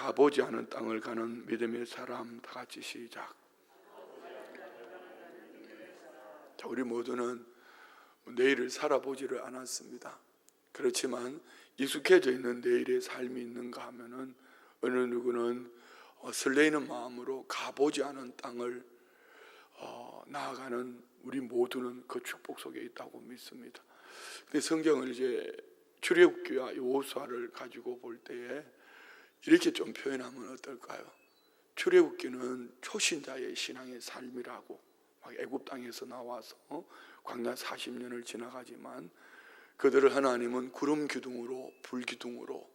가보지 않은 땅을 가는 믿음의 사람. 다 같이 시작. 자, 우리 모두는 내일을 살아보지를 않았습니다. 그렇지만 익숙해져 있는 내일의 삶이 있는가 하면은 어느 누구는 설레이는 마음으로 가보지 않은 땅을 나아가는 우리 모두는 그 축복 속에 있다고 믿습니다. 근데 성경을 이제 출애굽기와 여호수아를 가지고 볼 때에 이렇게 좀 표현하면 어떨까요? 출애굽기는 초신자의 신앙의 삶이라고, 막 애굽 땅에서 나와서 광야 40년을 지나가지만 그들을 하나님은 구름 기둥으로 불 기둥으로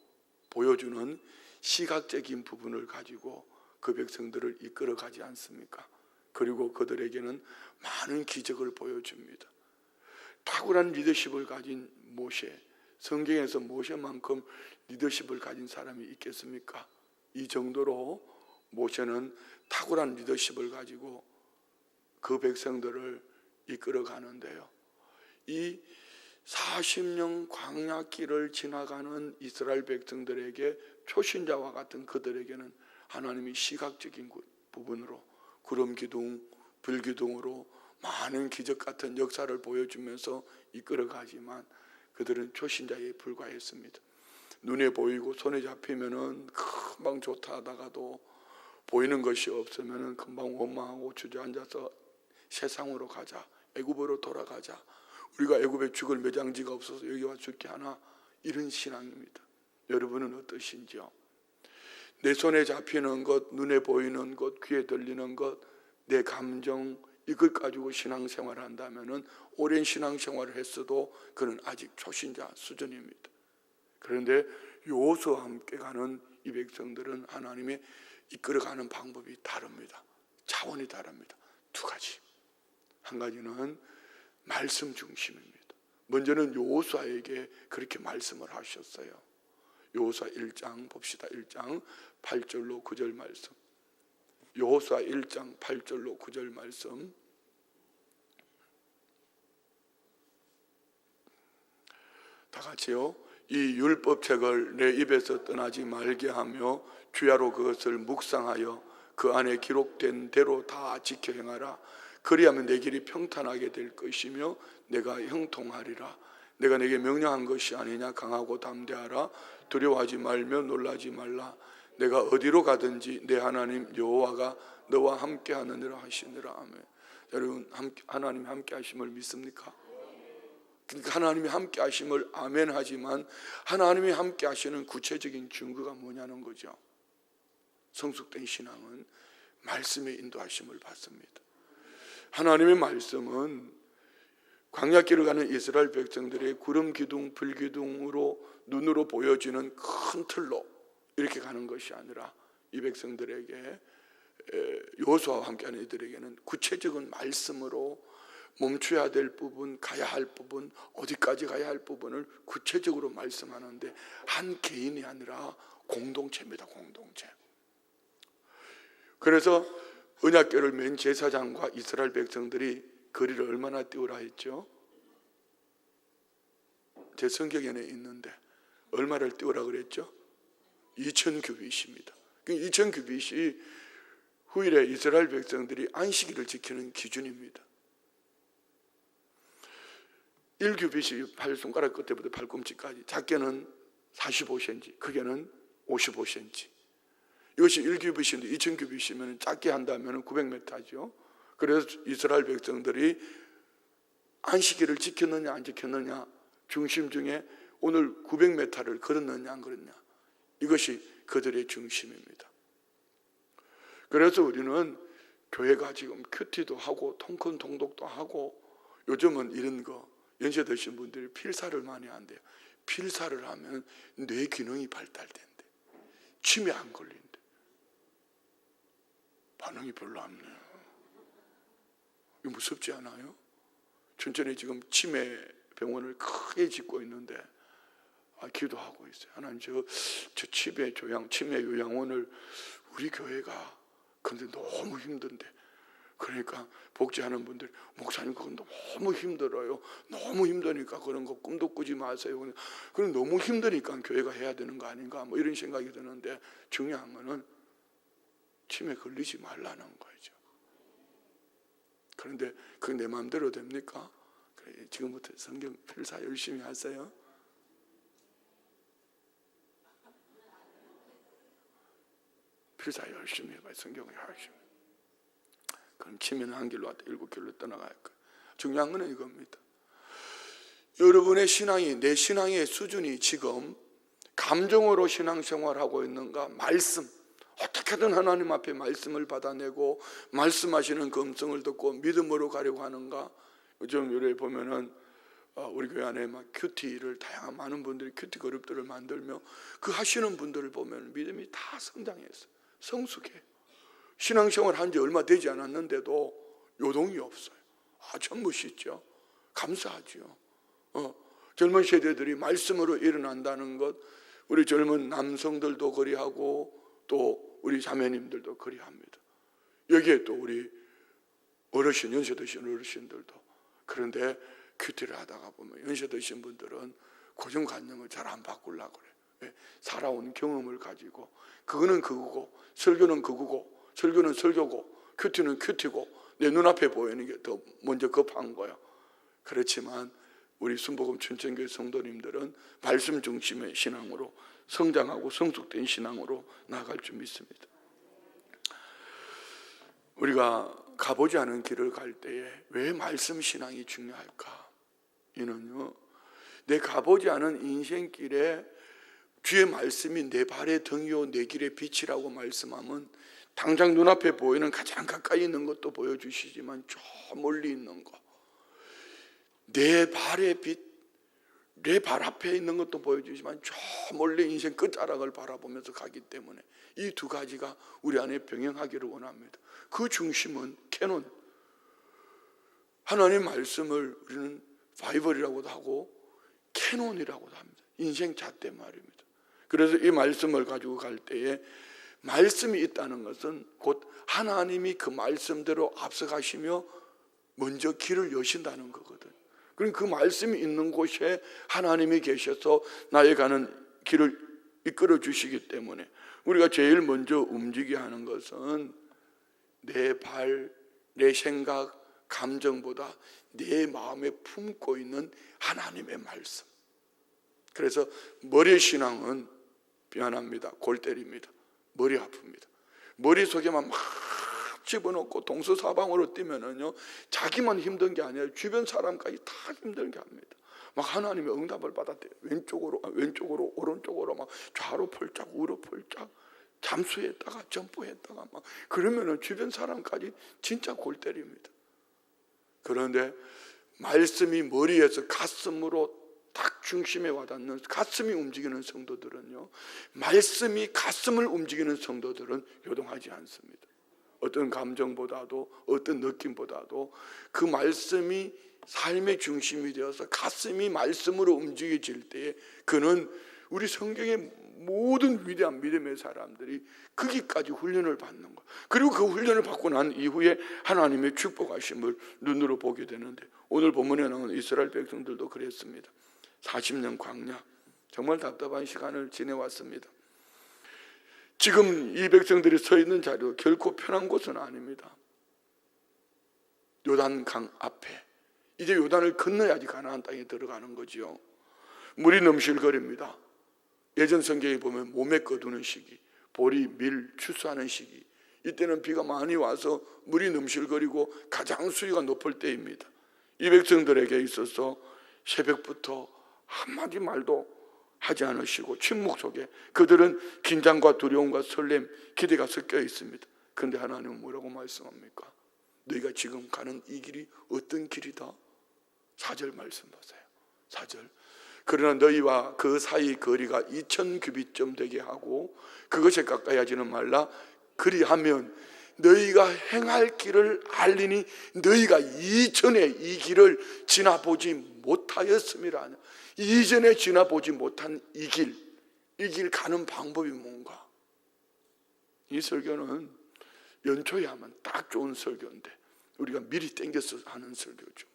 보여주는 시각적인 부분을 가지고 그 백성들을 이끌어 가지 않습니까? 그리고 그들에게는 많은 기적을 보여줍니다. 탁월한 리더십을 가진 모세, 성경에서 모세만큼 리더십을 가진 사람이 있겠습니까? 이 정도로 모세는 탁월한 리더십을 가지고 그 백성들을 이끌어 가는데요, 이 40년 광야길을 지나가는 이스라엘 백성들에게, 초신자와 같은 그들에게는 하나님이 시각적인 부분으로 구름 기둥, 불 기둥으로 많은 기적 같은 역사를 보여주면서 이끌어 가지만 그들은 초신자에 불과했습니다. 눈에 보이고 손에 잡히면은 금방 좋다 하다가도 보이는 것이 없으면은 금방 원망하고 주저앉아서 세상으로 가자, 애굽으로 돌아가자, 우리가 애굽에 죽을 매장지가 없어서 여기 와 죽게 하나, 이런 신앙입니다. 여러분은 어떠신지요? 내 손에 잡히는 것, 눈에 보이는 것, 귀에 들리는 것, 내 감정, 이것 가지고 신앙생활을 한다면은 오랜 신앙생활을 했어도 그는 아직 초신자 수준입니다. 그런데 여호수아와 함께 가는 이 백성들은 하나님의 이끌어가는 방법이 다릅니다. 차원이 다릅니다. 두 가지. 한 가지는 말씀 중심입니다. 먼저는 여호수아에게 그렇게 말씀을 하셨어요. 여호수아 1장 봅시다. 1장 8절로 9절 말씀. 여호수아 1장 8절로 9절 말씀. 다 같이요. 이 율법책을 내 입에서 떠나지 말게 하며 주야로 그것을 묵상하여 그 안에 기록된 대로 다 지켜 행하라. 그리하면 내 길이 평탄하게 될 것이며 내가 형통하리라. 내가 내게 명령한 것이 아니냐. 강하고 담대하라. 두려워하지 말며 놀라지 말라. 내가 어디로 가든지 내 하나님 여호와가 너와 함께 하느니라 하시니라. 아멘. 여러분, 하나님이 함께 하심을 믿습니까? 그러니까 하나님이 함께 하심을 아멘 하지만 하나님이 함께 하시는 구체적인 증거가 뭐냐는 거죠. 성숙된 신앙은 말씀의 인도하심을 받습니다. 하나님의 말씀은 광야길을 가는 이스라엘 백성들의 구름 기둥, 불 기둥으로 눈으로 보여지는 큰 틀로 이렇게 가는 것이 아니라 이 백성들에게, 여호수아와 함께하는 이들에게는 구체적인 말씀으로 멈춰야 될 부분, 가야 할 부분, 어디까지 가야 할 부분을 구체적으로 말씀하는데 한 개인이 아니라 공동체입니다. 공동체. 그래서 언약궤를 맨 제사장과 이스라엘 백성들이 거리를 얼마나 띄우라 했죠? 제 성경에는 있는데 얼마를 띄우라 그랬죠? 2000규빗입니다. 2000규빗이 후일에 이스라엘 백성들이 안식일을 지키는 기준입니다. 1규빗이 발손가락 끝에부터 발꿈치까지, 작게는 45cm, 크게는 55cm. 이것이 1규빗인데 2000규빗이면 작게 한다면 900m죠. 그래서 이스라엘 백성들이 안식일을 지켰느냐 안 지켰느냐 중심 중에 오늘 900m를 걸었느냐 안 걸었냐, 이것이 그들의 중심입니다. 그래서 우리는 교회가 지금 큐티도 하고 통큰 통독도 하고, 요즘은 이런 거 연세 드신 분들이 필사를 많이 한대요. 필사를 하면 뇌 기능이 발달된대. 치매 안 걸린대. 반응이 별로 없네요. 이거 무섭지 않아요? 춘천에 지금 치매 병원을 크게 짓고 있는데 기도하고 있어요. 하나님, 저 치매 요양원을 우리 교회가, 그런데 너무 힘든데 그러니까 복지하는 분들이 목사님 그건 너무 힘들어요. 너무 힘드니까 그런 거 꿈도 꾸지 마세요. 그럼 너무 힘드니까 교회가 해야 되는 거 아닌가 뭐 이런 생각이 드는데 중요한 거는 치매 걸리지 말라는 거죠. 그런데 그게 내 마음대로 됩니까? 그래, 지금부터 성경 필사 열심히 하세요. 필사 열심히 해봐요. 성경을 열심히. 그럼 치매는 한 길로 왔다 7길로 떠나갈 거예요. 중요한 거는 이겁니다. 여러분의 신앙이, 내 신앙의 수준이 지금 감정으로 신앙생활하고 있는가, 말씀, 어떻게든 하나님 앞에 말씀을 받아내고 말씀하시는 그 음성을 듣고 믿음으로 가려고 하는가. 요즘 요래 보면은 우리 교회 안에 막 큐티를 다양한 많은 분들이 큐티 그룹들을 만들며 그 하시는 분들을 보면 믿음이 다 성장했어요. 성숙해요. 신앙생활 한 지 얼마 되지 않았는데도 요동이 없어요. 참 멋있죠. 감사하죠. 젊은 세대들이 말씀으로 일어난다는 것, 우리 젊은 남성들도 그리하고 또 우리 자매님들도 그리합니다. 여기에 또 우리 어르신, 연세 드신 어르신들도. 그런데 큐티를 하다가 보면 연세 드신 분들은 고정관념을 잘 안 바꾸려고 그래요. 살아온 경험을 가지고 그거는 그거고 설교는 그거고 설교는 설교고 큐티는 큐티고 내 눈앞에 보이는 게 더 먼저 급한 거예요. 그렇지만 우리 순복음 춘천교회 성도님들은 말씀 중심의 신앙으로 성장하고 성숙된 신앙으로 나아갈 줄 믿습니다. 우리가 가보지 않은 길을 갈 때에 왜 말씀 신앙이 중요할까? 이는요, 내 가보지 않은 인생길에 주의 말씀이 내 발의 등이요 내 길의 빛이라고 말씀하면 당장 눈앞에 보이는 가장 가까이 있는 것도 보여주시지만 저 멀리 있는 거, 내 발의 빛, 내 발 앞에 있는 것도 보여주지만 저 멀리 인생 끝자락을 바라보면서 가기 때문에 이 두 가지가 우리 안에 병행하기를 원합니다. 그 중심은 캐논, 하나님 말씀을 우리는 바이블이라고도 하고 캐논이라고도 합니다. 인생 잣대 말입니다. 그래서 이 말씀을 가지고 갈 때에 말씀이 있다는 것은 곧 하나님이 그 말씀대로 앞서가시며 먼저 길을 여신다는 거거든. 그럼 그 말씀이 있는 곳에 하나님이 계셔서 나의 가는 길을 이끌어 주시기 때문에 우리가 제일 먼저 움직여야 하는 것은 내 발, 내 생각, 감정보다 내 마음에 품고 있는 하나님의 말씀. 그래서 머리 신앙은 미안합니다. 골 때립니다. 머리 아픕니다. 머릿속에만 막 집어넣고 동서사방으로 뛰면은요, 자기만 힘든 게 아니라 주변 사람까지 다 힘들게 합니다. 막 하나님의 응답을 받았대요. 왼쪽으로 오른쪽으로 막 좌로 폴짝 우로 폴짝 잠수했다가 점프했다가 막 그러면은 주변 사람까지 진짜 골 때립니다. 그런데 말씀이 머리에서 가슴으로 딱 중심에 와닿는, 가슴이 움직이는 성도들은요, 말씀이 가슴을 움직이는 성도들은 요동하지 않습니다. 어떤 감정보다도 어떤 느낌보다도 그 말씀이 삶의 중심이 되어서 가슴이 말씀으로 움직여질 때에 그는 우리 성경의 모든 위대한 믿음의 사람들이 거기까지 훈련을 받는 거예요. 그리고 그 훈련을 받고 난 이후에 하나님의 축복하심을 눈으로 보게 되는데, 오늘 본문에 나오는 이스라엘 백성들도 그랬습니다. 40년 광야, 정말 답답한 시간을 지내왔습니다. 지금 이 백성들이 서 있는 자리도 결코 편한 곳은 아닙니다. 요단강 앞에 이제 요단을 건너야지 가나안 땅에 들어가는 거지요. 물이 넘실거립니다. 예전 성경에 보면 몸에 거두는 시기, 보리, 밀 추수하는 시기, 이때는 비가 많이 와서 물이 넘실거리고 가장 수위가 높을 때입니다. 이 백성들에게 있어서 새벽부터 한마디 말도 하지 않으시고 침묵 속에 그들은 긴장과 두려움과 설렘, 기대가 섞여 있습니다. 그런데 하나님은 뭐라고 말씀합니까? 너희가 지금 가는 이 길이 어떤 길이다? 4절 말씀 보세요. 4절. 그러나 너희와 그 사이 거리가 2000규빗쯤 되게 하고 그것에 가까이 하지는 말라. 그리하면 너희가 행할 길을 알리니 너희가 이전에 이 길을 지나보지 못하였음이라. 이전에 지나보지 못한 이 길 가는 방법이 뭔가? 이 설교는 연초에 하면 딱 좋은 설교인데 우리가 미리 땡겨서 하는 설교죠.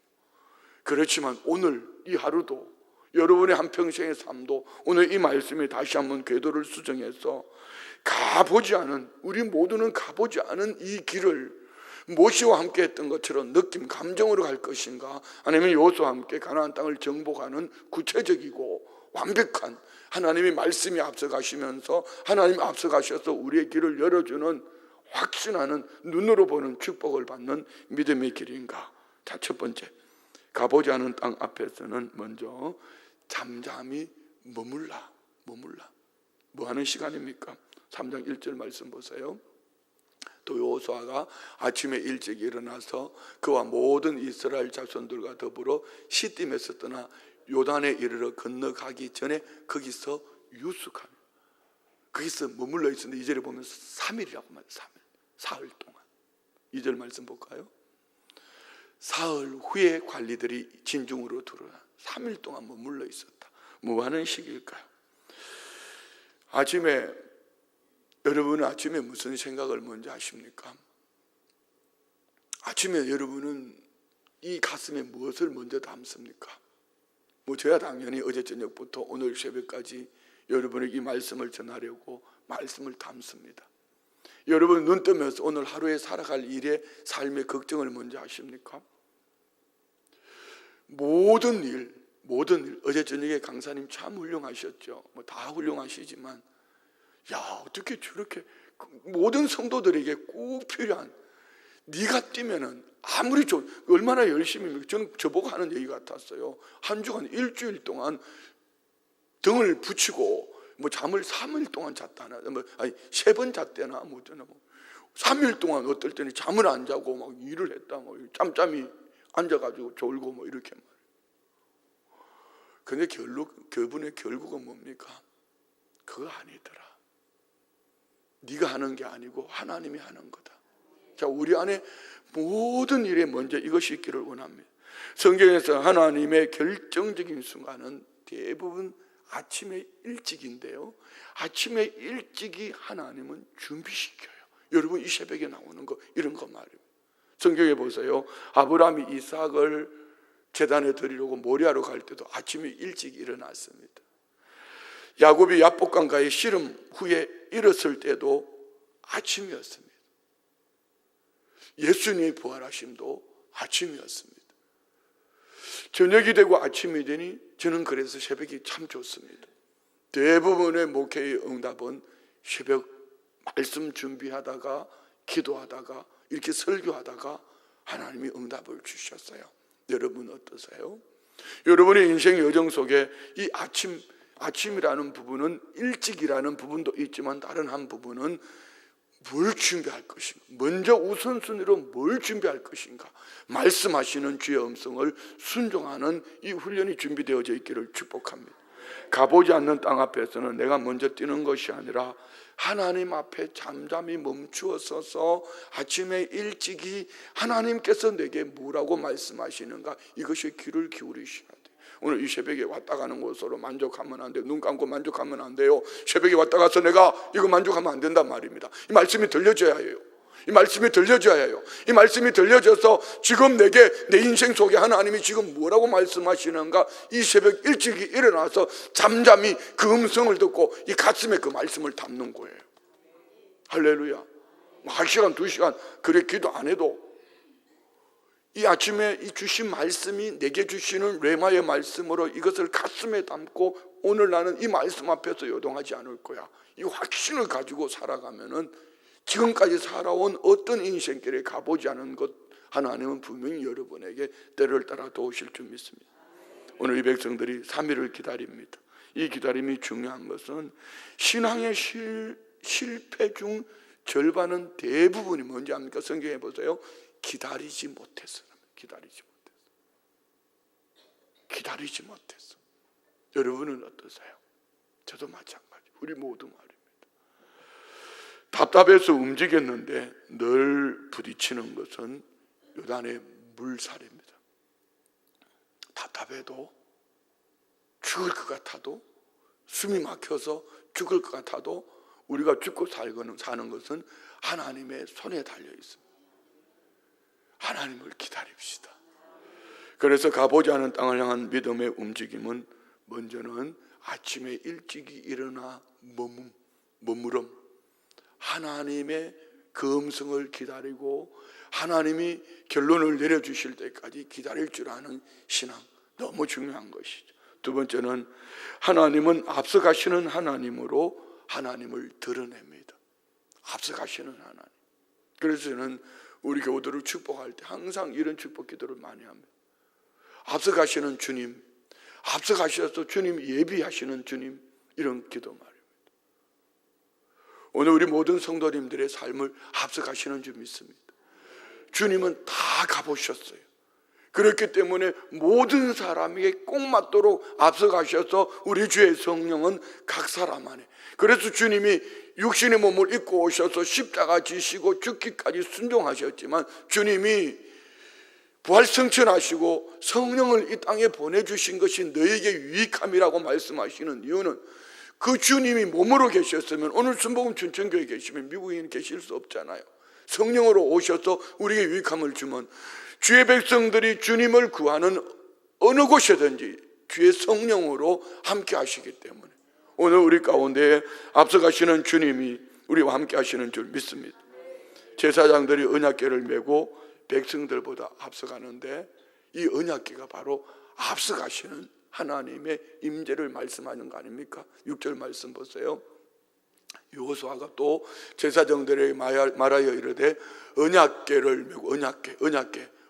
그렇지만 오늘 이 하루도, 여러분의 한평생의 삶도 오늘 이 말씀에 다시 한번 궤도를 수정해서 가보지 않은, 우리 모두는 가보지 않은 이 길을 모시와 함께 했던 것처럼 느낌, 감정으로 갈 것인가, 아니면 여호수아와 함께 가나안 땅을 정복하는 구체적이고 완벽한 하나님의 말씀이 앞서가시면서, 하나님이 앞서가셔서 우리의 길을 열어주는 확신하는, 눈으로 보는 축복을 받는 믿음의 길인가. 자, 첫 번째, 가보지 않은 땅 앞에서는 먼저 잠잠히 머물라. 뭐 하는 시간입니까? 3장 1절 말씀 보세요. 또 여호수아가 아침에 일찍 일어나서 그와 모든 이스라엘 자손들과 더불어 시딤에서 떠나 요단에 이르러 건너가기 전에 거기서 유숙하며, 거기서 머물러 있었는데 2절에 보면 3일이라고 말해요. 3일, 사흘 동안. 2절 말씀 볼까요? 사흘 후에 관리들이 진중으로 들어와 3일 동안 머물러 있었다. 뭐 하는 시기일까요? 여러분은 아침에 무슨 생각을 먼저 하십니까? 아침에 여러분은 이 가슴에 무엇을 먼저 담습니까? 뭐 저야 당연히 어제 저녁부터 오늘 새벽까지 여러분에게 이 말씀을 전하려고 말씀을 담습니다. 여러분 눈 뜨면서 오늘 하루에 살아갈 일에 삶의 걱정을 먼저 하십니까? 모든 일, 어제 저녁에 강사님 참 훌륭하셨죠. 뭐 다 훌륭하시지만, 야, 어떻게 저렇게 모든 성도들에게 꼭 필요한, 네가 뛰면은 아무리 얼마나 열심히, 저는 저보고 하는 얘기 같았어요. 한 주간 일주일 동안 등을 붙이고 뭐 잠을 3일 동안 잤다나, 아니 3번 잤대나, 뭐 3일 동안 어떨 때는 잠을 안 자고 막 일을 했다, 뭐 짬짬이 앉아가지고 졸고 뭐 이렇게 말이에요. 근데 그분의 결국은 뭡니까? 그거 아니더라. 네가 하는 게 아니고 하나님이 하는 거다. 자, 우리 안에 모든 일에 먼저 이것이 있기를 원합니다. 성경에서 하나님의 결정적인 순간은 대부분 아침에 일찍인데요, 아침에 일찍이 하나님은 준비시켜요. 여러분 이 새벽에 나오는 거, 이런 거 말이에요. 성경에 보세요. 아브라함이 이삭을 제단에 드리려고 모리아로 갈 때도 아침에 일찍 일어났습니다. 야곱이 야복강가에 씨름 후에 일었을 때도 아침이었습니다. 예수님의 부활하심도 아침이었습니다. 저녁이 되고 아침이 되니 저는 그래서 새벽이 참 좋습니다. 대부분의 목회의 응답은 새벽 말씀 준비하다가, 기도하다가, 이렇게 설교하다가 하나님이 응답을 주셨어요. 여러분 어떠세요? 여러분의 인생 여정 속에 이 아침이라는 부분은, 일찍이라는 부분도 있지만 다른 한 부분은 뭘 준비할 것인가, 먼저 우선순위로 뭘 준비할 것인가, 말씀하시는 주의 음성을 순종하는 이 훈련이 준비되어져 있기를 축복합니다. 가보지 않는 땅 앞에서는 내가 먼저 뛰는 것이 아니라 하나님 앞에 잠잠히 멈추어 서서 아침에 일찍이 하나님께서 내게 뭐라고 말씀하시는가, 이것이 귀를 기울이셔야 돼요. 오늘 이 새벽에 왔다 가는 것으로 만족하면 안 돼요. 눈 감고 만족하면 안 돼요. 새벽에 왔다 가서 내가 이거 만족하면 안 된단 말입니다. 이 말씀이 들려줘야 해요. 이 말씀이 들려줘야 해요. 이 말씀이 들려져서 지금 내게, 내 인생 속에 하나님이 지금 뭐라고 말씀하시는가, 이 새벽 일찍이 일어나서 잠잠히 그 음성을 듣고 이 가슴에 그 말씀을 담는 거예요. 할렐루야. 1시간 2시간 그래 기도 안 해도 이 아침에 이 주신 말씀이 내게 주시는 레마의 말씀으로 이것을 가슴에 담고 오늘 나는 이 말씀 앞에서 요동하지 않을 거야, 이 확신을 가지고 살아가면은 지금까지 살아온 어떤 인생길에 가보지 않은 것 하나님은 분명히 여러분에게 때를 따라 도우실 줄 믿습니다. 오늘 이 백성들이 3일을 기다립니다. 이 기다림이 중요한 것은 신앙의 실패 중 절반은 대부분이 뭔지 압니까? 성경에 보세요. 기다리지 못했어. 기다리지 못했어. 여러분은 어떠세요? 저도 마찬가지. 우리 모두 말입니다. 답답해서 움직였는데 늘 부딪히는 것은 요단의 물살입니다. 답답해도, 죽을 것 같아도, 숨이 막혀서 죽을 것 같아도 우리가 죽고 사는 것은 하나님의 손에 달려 있습니다. 하나님을 기다립시다. 그래서 가보지 않은 땅을 향한 믿음의 움직임은 먼저는 아침에 일찍이 일어나 머무름, 하나님의 그 음성을 기다리고 하나님이 결론을 내려주실 때까지 기다릴 줄 아는 신앙, 너무 중요한 것이죠. 두 번째는 하나님은 앞서가시는 하나님으로 하나님을 드러냅니다. 앞서가시는 하나님. 그래서 저는 우리 교우들을 축복할 때 항상 이런 축복 기도를 많이 합니다. 앞서가시는 주님, 앞서가셔서 주님 예비하시는 주님, 이런 기도 말입니다. 오늘 우리 모든 성도님들의 삶을 앞서가시는 줄 믿습니다. 주님은 다 가보셨어요. 그렇기 때문에 모든 사람에게 꼭 맞도록 앞서가셔서 우리 주의 성령은 각 사람 안에, 그래서 주님이 육신의 몸을 입고 오셔서 십자가 지시고 죽기까지 순종하셨지만 주님이 부활 승천하시고 성령을 이 땅에 보내주신 것이 너에게 유익함이라고 말씀하시는 이유는 그 주님이 몸으로 계셨으면 오늘 순복음 춘천교회에 계시면 미국에 계실 수 없잖아요. 성령으로 오셔서 우리에게 유익함을 주면 주의 백성들이 주님을 구하는 어느 곳이든지 주의 성령으로 함께 하시기 때문에 오늘 우리 가운데 앞서가시는 주님이 우리와 함께 하시는 줄 믿습니다. 제사장들이 언약궤를 메고 백성들보다 앞서가는데 이 언약궤가 바로 앞서가시는 하나님의 임재를 말씀하는 거 아닙니까? 6절 말씀 보세요. 여호수아가 또 제사장들에게 말하여 이르되 언약궤를 메고,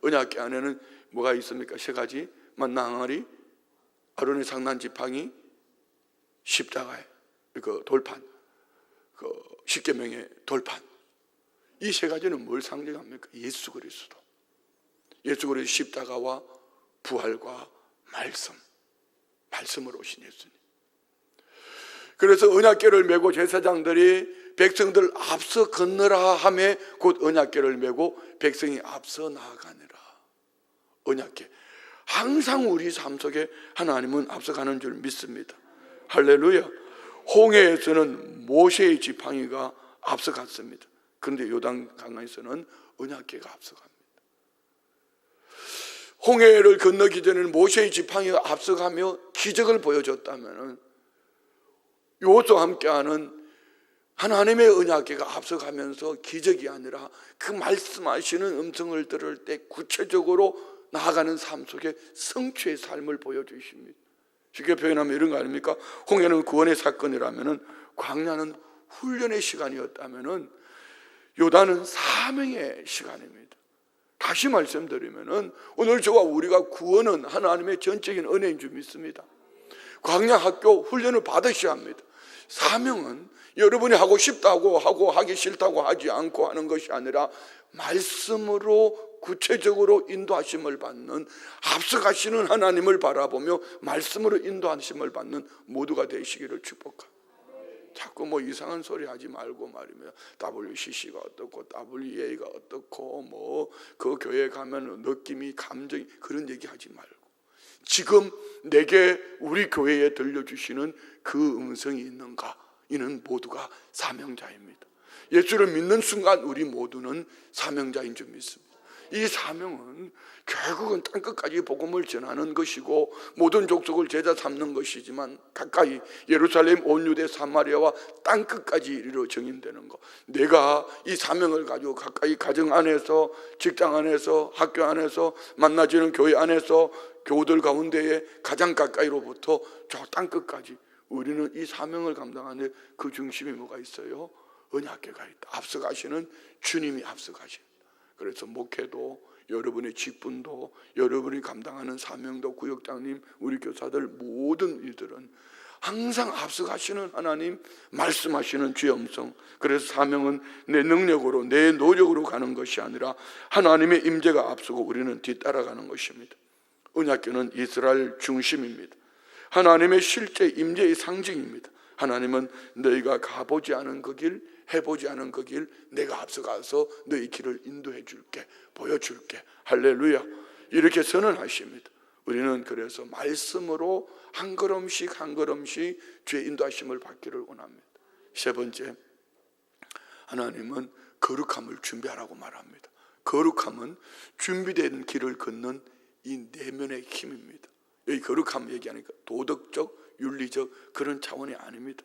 언약궤 안에는 뭐가 있습니까? 세 가지. 만나 항아리, 아론의 상난 지팡이, 십자가의 그 돌판, 그 십계명의 돌판. 이 세 가지는 뭘 상징합니까? 예수 그리스도. 예수 그리스도 십자가와 부활과 말씀으로 오신 예수님. 그래서 언약궤를 메고 제사장들이 백성들 앞서 건너라 하매 곧 언약궤를 메고 백성이 앞서 나아가느라. 언약궤. 항상 우리 삶 속에 하나님은 앞서가는 줄 믿습니다. 할렐루야. 홍해에서는 모세의 지팡이가 앞서갔습니다. 그런데 요단 강에서는 언약궤가 앞서갑니다. 홍해를 건너기 전에는 모세의 지팡이가 앞서가며 기적을 보여줬다면 여호수아와 함께하는 하나님의 언약궤가 앞서가면서 기적이 아니라 그 말씀하시는 음성을 들을 때 구체적으로 나아가는 삶 속에 성취의 삶을 보여주십니다. 쉽게 표현하면 이런 거 아닙니까? 홍해는 구원의 사건이라면 광야는 훈련의 시간이었다면 요단은 사명의 시간입니다. 다시 말씀드리면 오늘 저와 우리가 구원은 하나님의 전적인 은혜인 줄 믿습니다. 광야 학교 훈련을 받으셔야 합니다. 사명은 여러분이 하고 싶다고 하고 하기 싫다고 하지 않고 하는 것이 아니라 말씀으로 구체적으로 인도하심을 받는, 앞서가시는 하나님을 바라보며 말씀으로 인도하심을 받는 모두가 되시기를 축복합니다. 자꾸 뭐 이상한 소리 하지 말고 말이면 WCC가 어떻고 WEA가 어떻고 뭐 그 교회 가면 느낌이 감정이 그런 얘기 하지 말고 지금 내게 우리 교회에 들려주시는 그 음성이 있는가? 이는 모두가 사명자입니다. 예수를 믿는 순간 우리 모두는 사명자인 줄 믿습니다. 이 사명은 결국은 땅끝까지 복음을 전하는 것이고 모든 족속을 제자 삼는 것이지만 가까이 예루살렘 온 유대 사마리아와 땅끝까지 이르러 정인되는 것. 내가 이 사명을 가지고 가까이 가정 안에서, 직장 안에서, 학교 안에서, 만나지는 교회 안에서, 교우들 가운데에 가장 가까이로부터 저 땅끝까지 우리는 이 사명을 감당하는데 그 중심에 뭐가 있어요? 언약궤가 있다. 앞서가시는 주님이 앞서가신다. 그래서 목회도, 여러분의 직분도, 여러분이 감당하는 사명도, 구역장님, 우리 교사들 모든 이들은 항상 앞서가시는 하나님, 말씀하시는 주의 음성. 그래서 사명은 내 능력으로, 내 노력으로 가는 것이 아니라 하나님의 임재가 앞서고 우리는 뒤따라가는 것입니다. 언약궤는 이스라엘 중심입니다. 하나님의 실제 임재의 상징입니다. 하나님은 너희가 가보지 않은 그 길, 해보지 않은 그 길 내가 앞서가서 너희 길을 인도해 줄게, 보여줄게. 할렐루야. 이렇게 선언하십니다. 우리는 그래서 말씀으로 한 걸음씩 한 걸음씩 주의 인도하심을 받기를 원합니다. 세 번째, 하나님은 거룩함을 준비하라고 말합니다. 거룩함은 준비된 길을 걷는 이 내면의 힘입니다. 여기 거룩함 얘기하니까 도덕적, 윤리적 그런 차원이 아닙니다.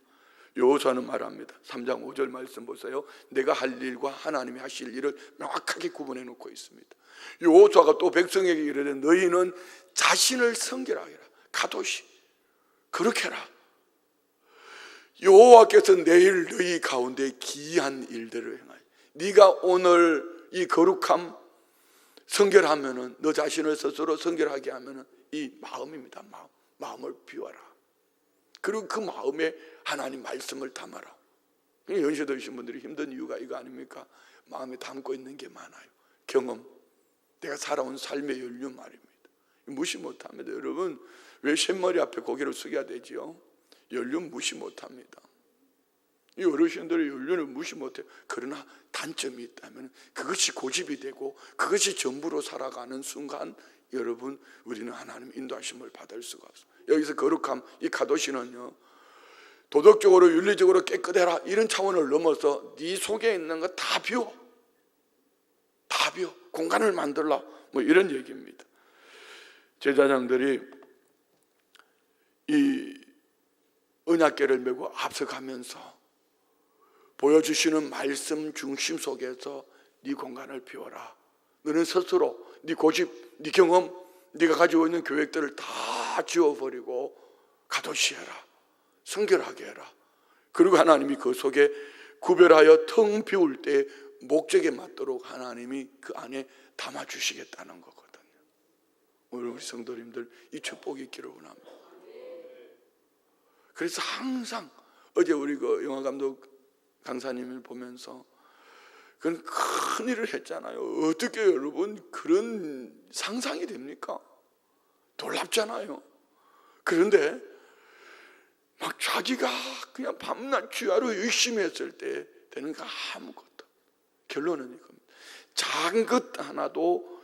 여호수아는 말합니다. 3장 5절 말씀 보세요. 내가 할 일과 하나님이 하실 일을 명확하게 구분해 놓고 있습니다. 여호수아가 또 백성에게 이르되 너희는 자신을 성결하게라. 가도시 그렇게 해라. 여호와께서 내일 너희 가운데 기이한 일들을 행하여 네가 오늘 이 거룩함 성결하면은 너 자신을 스스로 성결하게 하면은 이 마음입니다. 마음을 비워라. 그리고 그 마음에 하나님 말씀을 담아라. 연세 드신 분들이 힘든 이유가 이거 아닙니까? 마음에 담고 있는 게 많아요. 경험, 내가 살아온 삶의 연륜 말입니다. 무시 못합니다. 여러분 왜 쇳머리 앞에 고개를 숙여야 되지요? 연륜 무시 못합니다. 이 어르신들의 연륜을 무시 못해요. 그러나 단점이 있다면 그것이 고집이 되고 그것이 전부로 살아가는 순간 여러분 우리는 하나님 인도하심을 받을 수가 없어요. 여기서 거룩함, 이 가도시는요 도덕적으로 윤리적으로 깨끗해라 이런 차원을 넘어서 네 속에 있는 거 다 비워, 다 비워, 공간을 만들라 뭐 이런 얘기입니다. 제사장들이 이 언약궤를 메고 앞서가면서 보여주시는 말씀 중심 속에서 네 공간을 비워라. 너는 스스로 네 고집, 네 경험, 네가 가지고 있는 계획들을 다 지워버리고 가도시해라. 성결하게 해라. 그리고 하나님이 그 속에 구별하여 텅 비울 때 목적에 맞도록 하나님이 그 안에 담아주시겠다는 거거든요. 오늘 우리 성도님들 이 축복이 있기를 원합니다. 그래서 항상 어제 우리 그 영화감독 강사님을 보면서 그런 큰 일을 했잖아요. 어떻게 여러분 그런 상상이 됩니까? 놀랍잖아요. 그런데 막 자기가 그냥 밤낮 주야로 열심히 했을 때 되는 거 아무것도. 결론은 이겁니다. 작은 것 하나도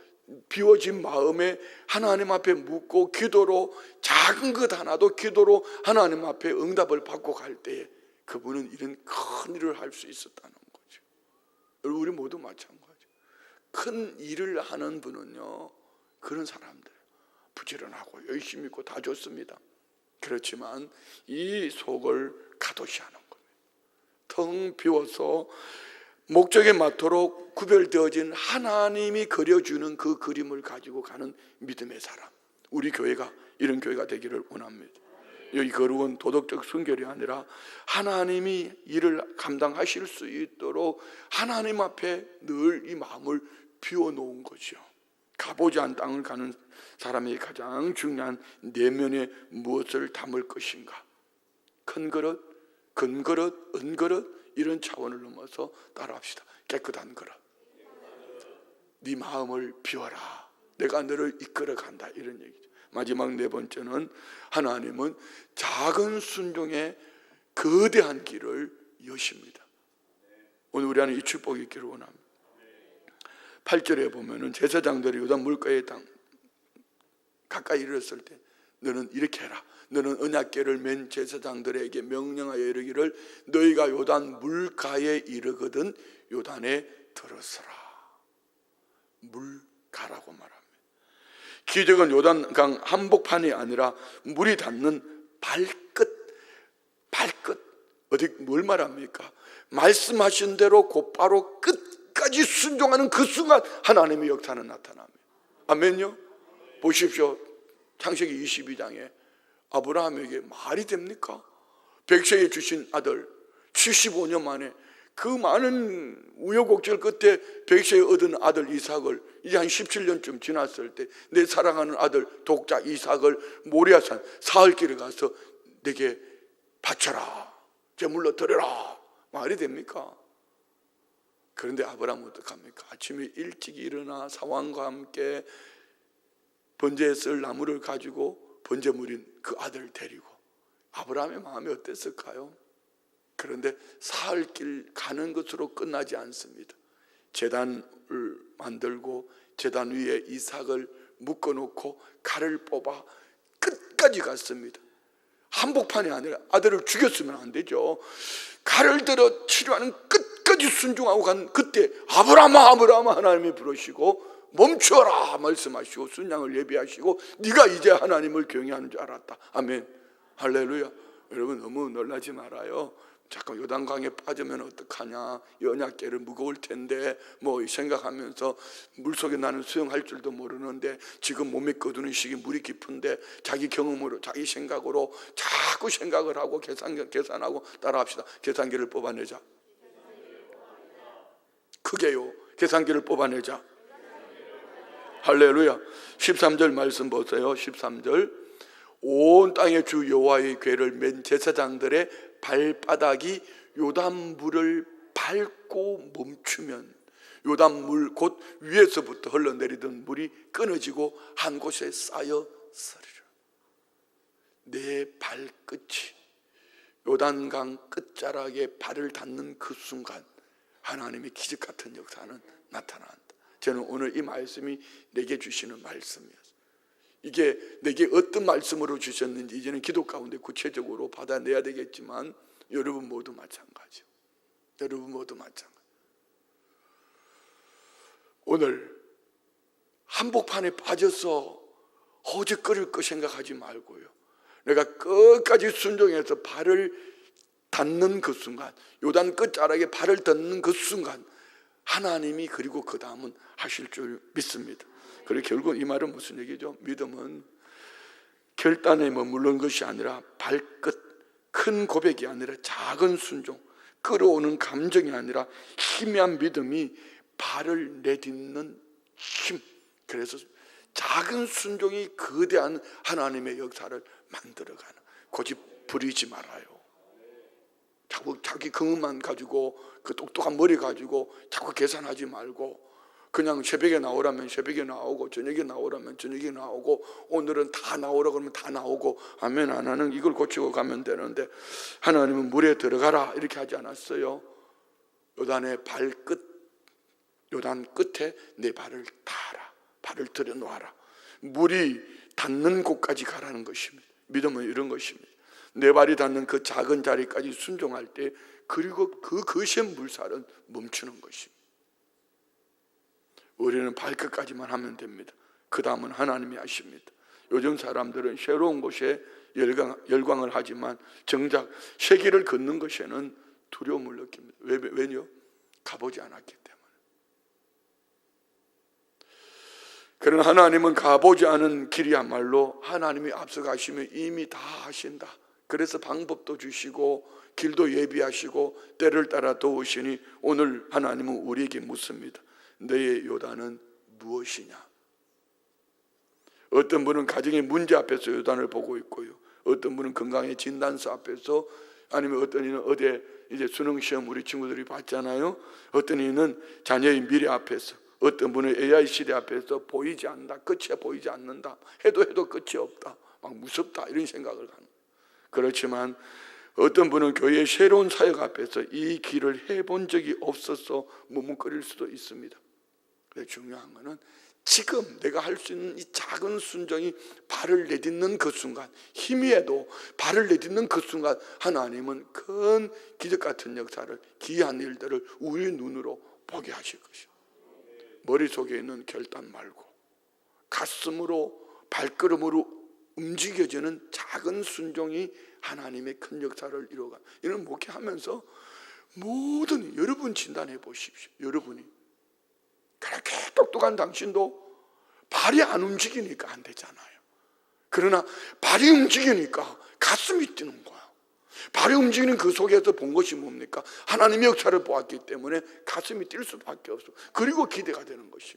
비워진 마음에 하나님 앞에 묻고 기도로 작은 것 하나도 기도로 하나님 앞에 응답을 받고 갈 때에 그분은 이런 큰 일을 할 수 있었다는 거죠. 우리 모두 마찬가지. 큰 일을 하는 분은요 그런 사람들 부지런하고 열심히 있고 다 좋습니다. 그렇지만 이 속을 가도시하는 겁니다. 텅 비워서 목적에 맞도록 구별되어진 하나님이 그려주는 그 그림을 가지고 가는 믿음의 사람, 우리 교회가 이런 교회가 되기를 원합니다. 여기 거룩은 도덕적 순결이 아니라 하나님이 일을 감당하실 수 있도록 하나님 앞에 늘 이 마음을 비워놓은 거죠. 가보지 않은 땅을 가는 사람의 가장 중요한 내면에 무엇을 담을 것인가. 큰 그릇, 근 그릇, 은 그릇 이런 차원을 넘어서 따라합시다. 깨끗한 그릇. 네 마음을 비워라. 내가 너를 이끌어 간다 이런 얘기죠. 마지막 네 번째는 하나님은 작은 순종의 거대한 길을 여십니다. 오늘 우리 안에 이 축복이 있기를 원합니다. 8절에 보면은 제사장들이 요단 물가에 가까이 이르렀을 때 너는 이렇게 해라. 너는 언약궤를 맨 제사장들에게 명령하여 이르기를 너희가 요단 물가에 이르거든 요단에 들어서라. 물가라고 말합니다. 기적은 요단강 한복판이 아니라 물이 닿는 발끝. 어디 뭘 말합니까? 말씀하신 대로 곧바로 끝까지 순종하는 그 순간 하나님의 역사는 나타납니다. 아멘요? 보십시오. 창세기 22장에 아브라함에게 말이 됩니까? 백세에 주신 아들 75년 만에 그 많은 우여곡절 끝에 백세에 얻은 아들 이삭을 이제 한 17년쯤 지났을 때 내 사랑하는 아들 독자 이삭을 모리아산 사흘길에 가서 내게 바쳐라, 제물로 드려라. 말이 됩니까? 그런데 아브라함은 어떡합니까? 아침에 일찍 일어나 사왕과 함께 번제에 쓸 나무를 가지고 번제물인 그 아들을 데리고 아브라함의 마음이 어땠을까요? 그런데 사흘길 가는 것으로 끝나지 않습니다. 제단을 만들고 제단 위에 이삭을 묶어놓고 칼을 뽑아 끝까지 갔습니다. 한복판이 아니라 아들을 죽였으면 안 되죠. 칼을 들어 치료하는 끝까지 끝까지 순종하고 간 그때 아브라함아 하나님이 부르시고 멈추어라 말씀하시고 순양을 예비하시고 네가 이제 하나님을 경외하는 줄 알았다. 아멘. 할렐루야. 여러분 너무 놀라지 말아요. 잠깐 요단강에 빠지면 어떡하냐, 연약계를 무거울 텐데 뭐 생각하면서 물속에 나는 수영할 줄도 모르는데 지금 몸에 거두는 시기 물이 깊은데 자기 경험으로 자기 생각으로 자꾸 생각을 하고 계산하고 따라합시다. 계산기를 뽑아내자. 크게요. 계산기를 뽑아내자. 할렐루야. 13절 말씀 보세요. 13절. 온 땅의 주 여호와의 궤를 맨 제사장들의 발바닥이 요단물을 밟고 멈추면 요단물 곧 위에서부터 흘러내리던 물이 끊어지고 한 곳에 쌓여 서리라. 내 발끝이 요단강 끝자락에 발을 닿는 그 순간 하나님의 기적 같은 역사는 나타난다. 저는 오늘 이 말씀이 내게 주시는 말씀이었어요. 이게 내게 어떤 말씀으로 주셨는지 이제는 기도 가운데 구체적으로 받아내야 되겠지만 여러분 모두 마찬가지요. 여러분 모두 마찬가지. 오늘 한복판에 빠져서 허짓거릴 거 생각하지 말고요. 내가 끝까지 순종해서 발을 닿는 그 순간, 요단 끝자락에 발을 닿는 그 순간 하나님이 그리고 그 다음은 하실 줄 믿습니다. 그리고 결국 이 말은 무슨 얘기죠? 믿음은 결단에 머무른 것이 아니라 발끝, 큰 고백이 아니라 작은 순종, 끌어오는 감정이 아니라 희미한 믿음이 발을 내딛는 힘. 그래서 작은 순종이 거대한 하나님의 역사를 만들어가는. 고집 부리지 말아요. 자기 경험만 가지고 그 똑똑한 머리 가지고 자꾸 계산하지 말고 그냥 새벽에 나오라면 새벽에 나오고 저녁에 나오라면 저녁에 나오고 오늘은 다 나오라 그러면 다 나오고 아멘 안 하는 이걸 고치고 가면 되는데 하나님은 물에 들어가라 이렇게 하지 않았어요. 요단의 발끝, 요단 끝에 내 발을 닿아라. 발을 들여놓아라. 물이 닿는 곳까지 가라는 것입니다. 믿음은 이런 것입니다. 내 발이 닿는 그 작은 자리까지 순종할 때 그리고 그 거센 물살은 멈추는 것입니다. 우리는 발끝까지만 하면 됩니다. 그 다음은 하나님이 하십니다. 요즘 사람들은 새로운 곳에 열광을 하지만 정작 세계를 걷는 것에는 두려움을 느낍니다. 왜요? 가보지 않았기 때문에. 그러나 하나님은 가보지 않은 길이야말로 하나님이 앞서가시며 이미 다 하신다. 그래서 방법도 주시고 길도 예비하시고 때를 따라 도우시니 오늘 하나님은 우리에게 묻습니다. 너의 요단은 무엇이냐? 어떤 분은 가정의 문제 앞에서 요단을 보고 있고요. 어떤 분은 건강의 진단서 앞에서 아니면 어떤 이는 어디 이제 수능 시험 우리 친구들이 봤잖아요. 어떤 이는 자녀의 미래 앞에서, 어떤 분은 AI 시대 앞에서 보이지 않는다. 끝이 보이지 않는다. 해도 끝이 없다. 막 무섭다 이런 생각을 하는. 그렇지만 어떤 분은 교회의 새로운 사역 앞에서 이 길을 해본 적이 없어서 머뭇거릴 수도 있습니다. 근데 중요한 것은 지금 내가 할 수 있는 이 작은 순종이 발을 내딛는 그 순간, 희미해도 발을 내딛는 그 순간 하나님은 큰 기적 같은 역사를, 기이한 일들을 우리 눈으로 보게 하실 것이요. 머릿속에 있는 결단 말고 가슴으로 발걸음으로 움직여지는 작은 순종이 하나님의 큰 역사를 이루어가. 이런 목회하면서 모든 여러분 진단해 보십시오. 여러분이 그렇게 똑똑한 당신도 발이 안 움직이니까 안 되잖아요. 그러나 발이 움직이니까 가슴이 뛰는 거야. 발이 움직이는 그 속에서 본 것이 뭡니까? 하나님의 역사를 보았기 때문에 가슴이 뛸 수밖에 없어. 그리고 기대가 되는 것이.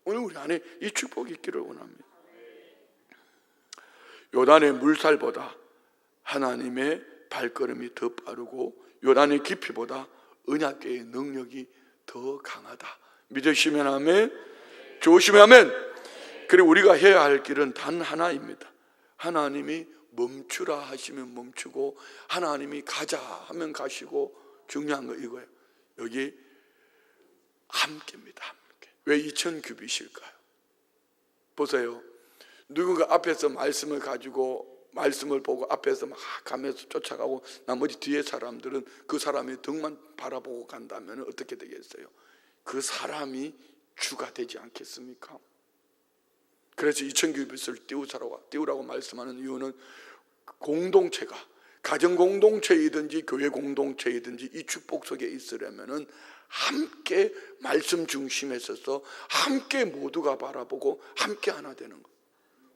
오늘 우리 안에 이 축복이 있기를 원합니다. 요단의 물살보다 하나님의 발걸음이 더 빠르고 요단의 깊이보다 언약궤의 능력이 더 강하다. 믿으시면 아멘, 조심히 아멘. 그리고 우리가 해야 할 길은 단 하나입니다. 하나님이 멈추라 하시면 멈추고 하나님이 가자 하면 가시고 중요한 거 이거예요. 여기 함께입니다. 함께. 왜 2000규빗일까요? 보세요. 누군가 앞에서 말씀을 가지고 말씀을 보고 앞에서 막 가면서 쫓아가고 나머지 뒤에 사람들은 그 사람의 등만 바라보고 간다면 어떻게 되겠어요? 그 사람이 주가 되지 않겠습니까? 그래서 2000규빗을 띄우라고 말씀하는 이유는 공동체가 가정 공동체이든지 교회 공동체이든지 이 축복 속에 있으려면은 함께 말씀 중심에 서서 함께 모두가 바라보고 함께 하나 되는 것.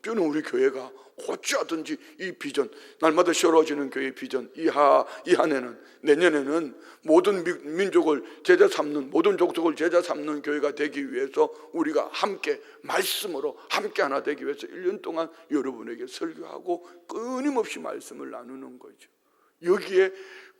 저는 우리 교회가 어찌하든지 이 비전, 날마다 세워지는 교회 비전 이 한 해는, 내년에는 모든 민족을 제자 삼는, 모든 족속을 제자 삼는 교회가 되기 위해서 우리가 함께 말씀으로 함께 하나 되기 위해서 1년 동안 여러분에게 설교하고 끊임없이 말씀을 나누는 거죠. 여기에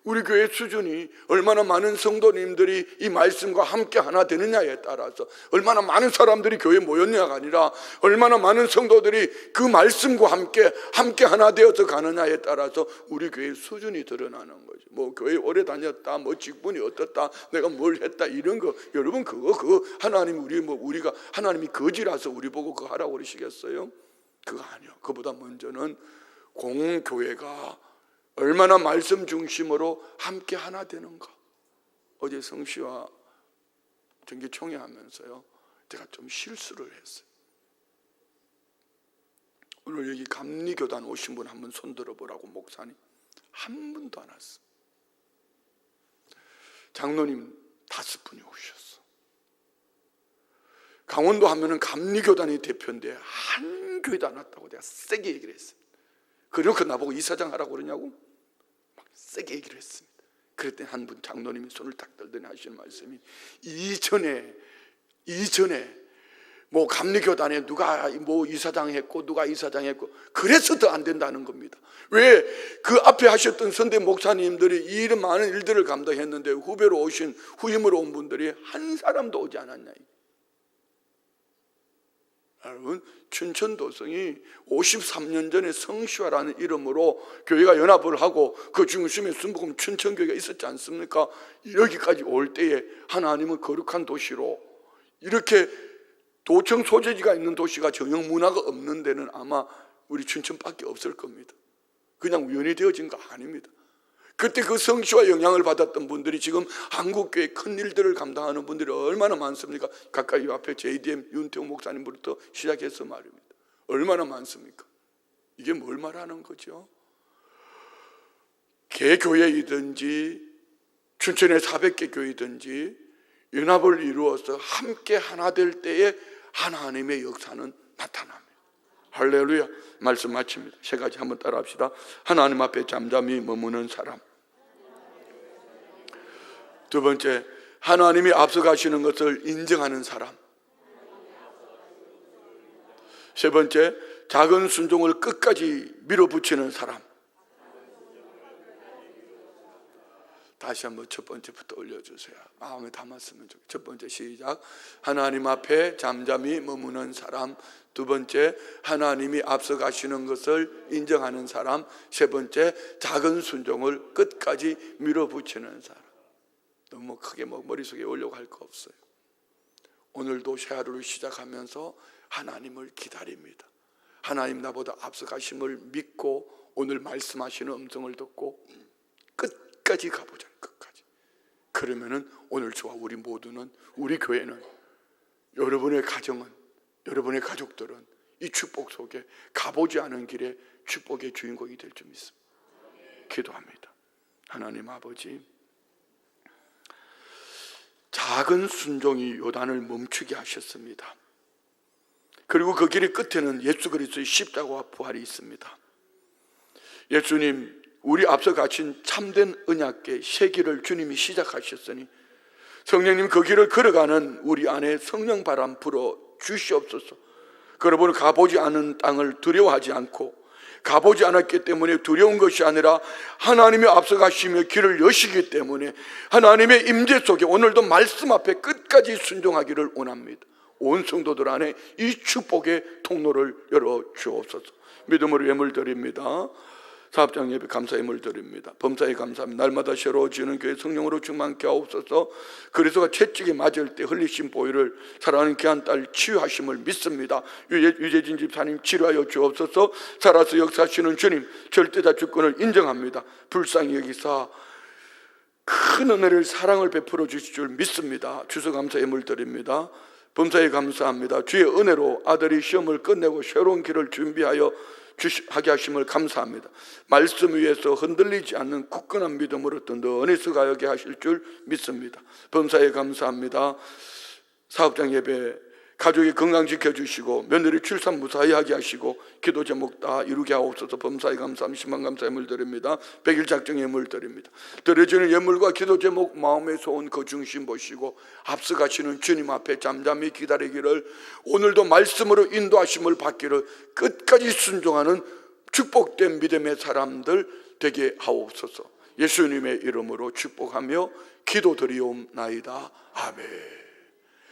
우리 교회 수준이 얼마나 많은 성도님들이 이 말씀과 함께 하나 되느냐에 따라서, 얼마나 많은 사람들이 교회에 모였냐가 아니라 얼마나 많은 성도들이 그 말씀과 함께 하나 되어서 가느냐에 따라서 우리 교회의 수준이 드러나는 거죠. 뭐 교회 오래 다녔다, 뭐 직분이 어떻다, 내가 뭘 했다, 이런 거 여러분 그거 하나님 우리가 하나님이 거지라서 우리 보고 그거 하라고 그러시겠어요? 그거 아니요. 그보다 먼저는 공교회가 얼마나 말씀 중심으로 함께 하나 되는가. 어제 성씨와 정기총회 하면서요, 제가 좀 실수를 했어요. 오늘 여기 감리교단 오신 분 한번 손 들어보라고 목사님 한 분도 안 왔어. 장로님 5분이 오셨어. 강원도 하면은 감리교단이 대표인데 한 교회도 안 왔다고 내가 세게 얘기를 했어요. 그렇게 나보고 이사장 하라고 그러냐고 막 세게 얘기를 했습니다. 그랬더니 한 분 장로님이 손을 탁 들더니 하시는 말씀이, 이전에 뭐 감리교단에 누가 뭐 이사장 했고 누가 이사장 했고 그래서 더 안 된다는 겁니다. 왜? 그 앞에 하셨던 선대 목사님들이 이런 많은 일들을 감당했는데 후배로 오신, 후임으로 온 분들이 한 사람도 오지 않았냐. 여러분, 춘천도성이 53년 전에 성시화라는 이름으로 교회가 연합을 하고 그 중심에 순복음 춘천교회가 있었지 않습니까? 여기까지 올 때에 하나님은 거룩한 도시로, 이렇게 도청 소재지가 있는 도시가 정형 문화가 없는 데는 아마 우리 춘천밖에 없을 겁니다. 그냥 우연히 되어진 거 아닙니다. 그때 그 성시와 영향을 받았던 분들이 지금 한국교회 큰 일들을 감당하는 분들이 얼마나 많습니까? 가까이 앞에 JDM 윤태웅 목사님부터 시작해서 말입니다. 얼마나 많습니까? 이게 뭘 말하는 거죠? 개교회이든지 춘천의 400개 교회이든지 연합을 이루어서 함께 하나 될 때에 하나님의 역사는 나타납니다. 할렐루야. 말씀 마칩니다. 3가지 한번 따라 합시다. 하나님 앞에 잠잠히 머무는 사람. 2번째, 하나님이 앞서가시는 것을 인정하는 사람. 3번째, 작은 순종을 끝까지 밀어붙이는 사람. 다시 한번 첫 번째부터 올려주세요. 마음에 담았으면 좋겠어요. 첫 번째 시작. 하나님 앞에 잠잠히 머무는 사람. 2번째, 하나님이 앞서가시는 것을 인정하는 사람. 3번째, 작은 순종을 끝까지 밀어붙이는 사람. 너무 크게 머릿속에 올려고 할 거 없어요. 오늘도 새 하루를 시작하면서 하나님을 기다립니다. 하나님 나보다 앞서가심을 믿고 오늘 말씀하시는 음성을 듣고 끝까지 가보자. 끝까지. 그러면은 오늘 저와 우리 모두는, 우리 교회는, 여러분의 가정은, 여러분의 가족들은 이 축복 속에 가보지 않은 길에 축복의 주인공이 될 줄 믿습니다. 기도합니다. 하나님 아버지, 작은 순종이 요단을 멈추게 하셨습니다. 그리고 그 길의 끝에는 예수 그리스도의 십자가와 부활이 있습니다. 예수님, 우리 앞서 가신 참된 언약궤 새 길을 주님이 시작하셨으니 성령님 그 길을 걸어가는 우리 안에 성령 바람 불어 주시옵소서. 여러분, 가보지 않은 땅을 두려워하지 않고, 가보지 않았기 때문에 두려운 것이 아니라 하나님이 앞서가시며 길을 여시기 때문에 하나님의 임재 속에 오늘도 말씀 앞에 끝까지 순종하기를 원합니다. 온 성도들 안에 이 축복의 통로를 열어 주옵소서. 믿음으로 예물 드립니다. 사업장 예배 감사의 물 드립니다. 범사에 감사합니다. 날마다 새로워지는 교회 성령으로 충만케 하옵소서. 그리스도가 채찍에 맞을 때 흘리신 보혈을 사랑하는 귀한 딸 치유하심을 믿습니다. 유재진 집사님 치료하여 주옵소서. 살아서 역사하시는 주님 절대자 주권을 인정합니다. 불쌍히 여기사 큰 은혜를 사랑을 베풀어 주실 줄 믿습니다. 주서 감사의 물 드립니다. 범사에 감사합니다. 주의 은혜로 아들이 시험을 끝내고 새로운 길을 준비하여 하게 하심을 감사합니다. 말씀 위에서 흔들리지 않는 굳건한 믿음으로 든든히 서가게 하실 줄 믿습니다. 범사에 감사합니다. 사업장 예배 가족의 건강 지켜주시고 며느리 출산 무사히 하게 하시고 기도 제목 다 이루게 하옵소서. 범사에 감사합니다. 심한 감사의 물 드립니다. 백일 작정의 물 드립니다. 드려지는 예물과 기도 제목 마음의 소원 그 중심 보시고 앞서가시는 주님 앞에 잠잠히 기다리기를, 오늘도 말씀으로 인도하심을 받기를 끝까지 순종하는 축복된 믿음의 사람들 되게 하옵소서. 예수님의 이름으로 축복하며 기도드리옵나이다. 아멘.